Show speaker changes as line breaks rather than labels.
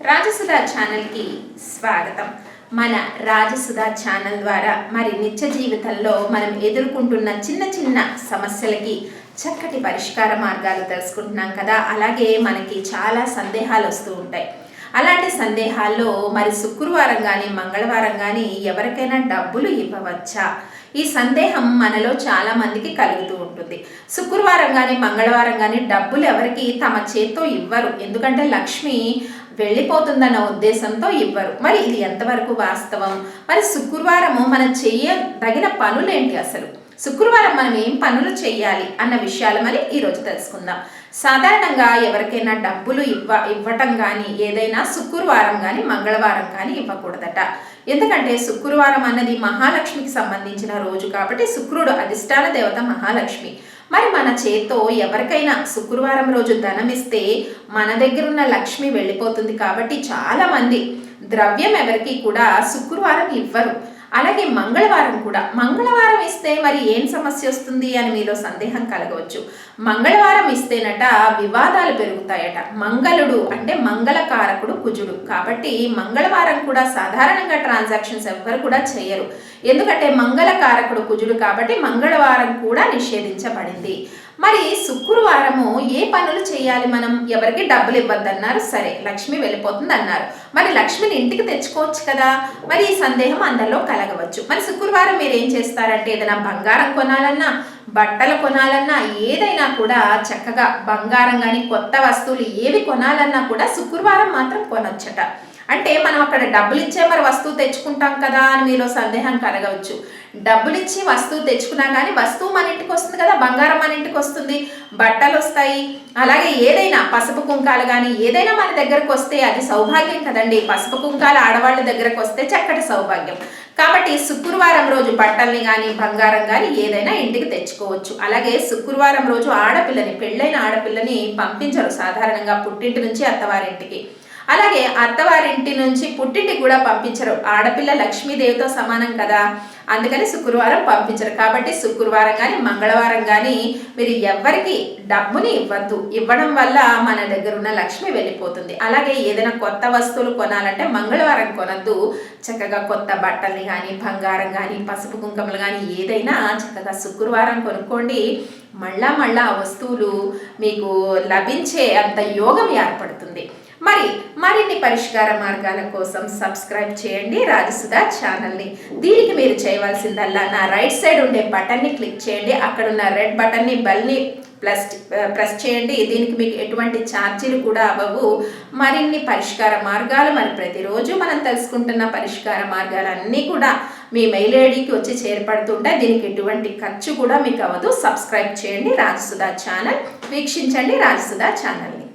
రాజసుధా ఛానల్కి స్వాగతం. మన రాజసుధా ఛానల్ ద్వారా మరి నిత్య జీవితంలో మనం ఎదుర్కొంటున్న చిన్న చిన్న సమస్యలకి చక్కటి పరిష్కార మార్గాలు తెలుసుకుంటున్నాం కదా. అలాగే మనకి చాలా సందేహాలు వస్తూ ఉంటాయి. అలాంటి సందేహాల్లో మరి శుక్రవారం కానీ మంగళవారం కానీ ఎవరికైనా డబ్బులు ఇవ్వవచ్చా? ఈ సందేహం మనలో చాలా మందికి కలుగుతూ ఉంటుంది. శుక్రవారం కానీ మంగళవారం కానీ డబ్బులు ఎవరికి తమ చేత్తో ఇవ్వరు, ఎందుకంటే లక్ష్మి వెళ్ళిపోతుందన్న ఉద్దేశంతో ఇవ్వరు. మరి ఇది ఎంతవరకు వాస్తవం? మరి శుక్రవారము మనం చేయదగిన పనులేంటి? అసలు శుక్రవారం మనం ఏం పనులు చేయాలి అన్న విషయాలు మరి ఈరోజు తెలుసుకుందాం. సాధారణంగా ఎవరికైనా డబ్బులు ఇవ్వటం కానీ ఏదైనా శుక్రవారం కానీ మంగళవారం కానీ ఇవ్వకూడదట. ఎందుకంటే శుక్రవారం అన్నది మహాలక్ష్మికి సంబంధించిన రోజు కాబట్టి శుక్రుడు అధిష్టాన దేవత మహాలక్ష్మి. మరి మన చేత్తో ఎవరికైనా శుక్రవారం రోజు ధనం ఇస్తే మన దగ్గర ఉన్న లక్ష్మి వెళ్ళిపోతుంది కాబట్టి చాలామంది ద్రవ్యం ఎవరికి కూడా శుక్రవారం ఇవ్వరు. అలాగే మంగళవారం కూడా. మంగళవారం ఇస్తే మరి ఏం సమస్య వస్తుంది అని మీలో సందేహం కలగవచ్చు. మంగళవారం ఇస్తేనట వివాదాలు పెరుగుతాయట. మంగళుడు అంటే మంగళకారకుడు కుజుడు కాబట్టి మంగళవారం కూడా సాధారణంగా ట్రాన్సాక్షన్స్ ఎవ్వరు కూడా చేయరు. ఎందుకంటే మంగళకారకుడు కుజుడు కాబట్టి మంగళవారం కూడా నిషేధించబడింది. మరి శుక్రవారము ఏ పనులు చేయాలి? మనం ఎవరికి డబ్బులు ఇవ్వద్దన్నారు, సరే లక్ష్మి వెళ్ళిపోతుంది అన్నారు. మరి లక్ష్మిని ఇంటికి తెచ్చుకోవచ్చు కదా. మరి ఈ సందేహం అందరిలో కలగవచ్చు. మరి శుక్రవారం మీరు ఏం చేస్తారంటే ఏదైనా బంగారం కొనాలన్నా, బట్టలు కొనాలన్నా, ఏదైనా కూడా చక్కగా బంగారం కానీ కొత్త వస్తువులు ఏవి కొనాలన్నా కూడా శుక్రవారం మాత్రం కొనొచ్చట. అంటే మనం అక్కడ డబ్బులు ఇచ్చే మరి వస్తువు తెచ్చుకుంటాం కదా అని మీలో సందేహం కలగవచ్చు. డబ్బులు ఇచ్చి వస్తువు తెచ్చుకున్నా కానీ వస్తువు మన ఇంటికి వస్తుంది కదా, బంగారం మన ఇంటికి వస్తుంది, బట్టలు వస్తాయి. అలాగే ఏదైనా పసుపు కుంకాలు కానీ ఏదైనా మన దగ్గరకు వస్తే అది సౌభాగ్యం కదండి. పసుపు కుంకాలు ఆడవాళ్ళ దగ్గరకు వస్తే చక్కటి సౌభాగ్యం. కాబట్టి శుక్రవారం రోజు బట్టల్ని కానీ బంగారం కానీ ఏదైనా ఇంటికి తెచ్చుకోవచ్చు. అలాగే శుక్రవారం రోజు ఆడపిల్లని, పెళ్ళైన ఆడపిల్లని పంపించరు సాధారణంగా పుట్టింటి నుంచి అత్తవారింటికి. అలాగే అత్తవారింటి నుంచి పుట్టింటికి కూడా పంపించరు. ఆడపిల్ల లక్ష్మీదేవితో సమానం కదా, అందుకని శుక్రవారం పంపించరు. కాబట్టి శుక్రవారం కానీ మంగళవారం కానీ మీరు ఎవ్వరికి డబ్బుని ఇవ్వద్దు. ఇవ్వడం వల్ల మన దగ్గర ఉన్న లక్ష్మి వెళ్ళిపోతుంది. అలాగే ఏదైనా కొత్త వస్తువులు కొనాలంటే మంగళవారం కొనద్దు. చక్కగా కొత్త బట్టల్ని కానీ బంగారం కానీ పసుపు కుంకుమలు కానీ ఏదైనా చక్కగా శుక్రవారం కొనుక్కోండి. మళ్ళా ఆ వస్తువులు మీకు లభించే అంత యోగం ఏర్పడుతుంది. మరిన్ని పరిష్కార మార్గాల కోసం సబ్స్క్రైబ్ చేయండి రాజసుధా ఛానల్ని. దీనికి మీరు చేయవలసిందల్లా నా రైట్ సైడ్ ఉండే బటన్ని క్లిక్ చేయండి. అక్కడ ఉన్న రెడ్ బటన్ని బెల్ని ప్రెస్ చేయండి. దీనికి మీకు ఎటువంటి ఛార్జీలు కూడా అవ్వవు. మరిన్ని పరిష్కార మార్గాలు మరి ప్రతిరోజు మనం తెలుసుకుంటున్న పరిష్కార మార్గాలన్నీ కూడా మీ మెయిల్ ఐడికి వచ్చి చేరపడుతుంటాయి. దీనికి ఎటువంటి ఖర్చు కూడా మీకు అవ్వదు. సబ్స్క్రైబ్ చేయండి రాజసుధా ఛానల్, వీక్షించండి రాజసుధా ఛానల్ని.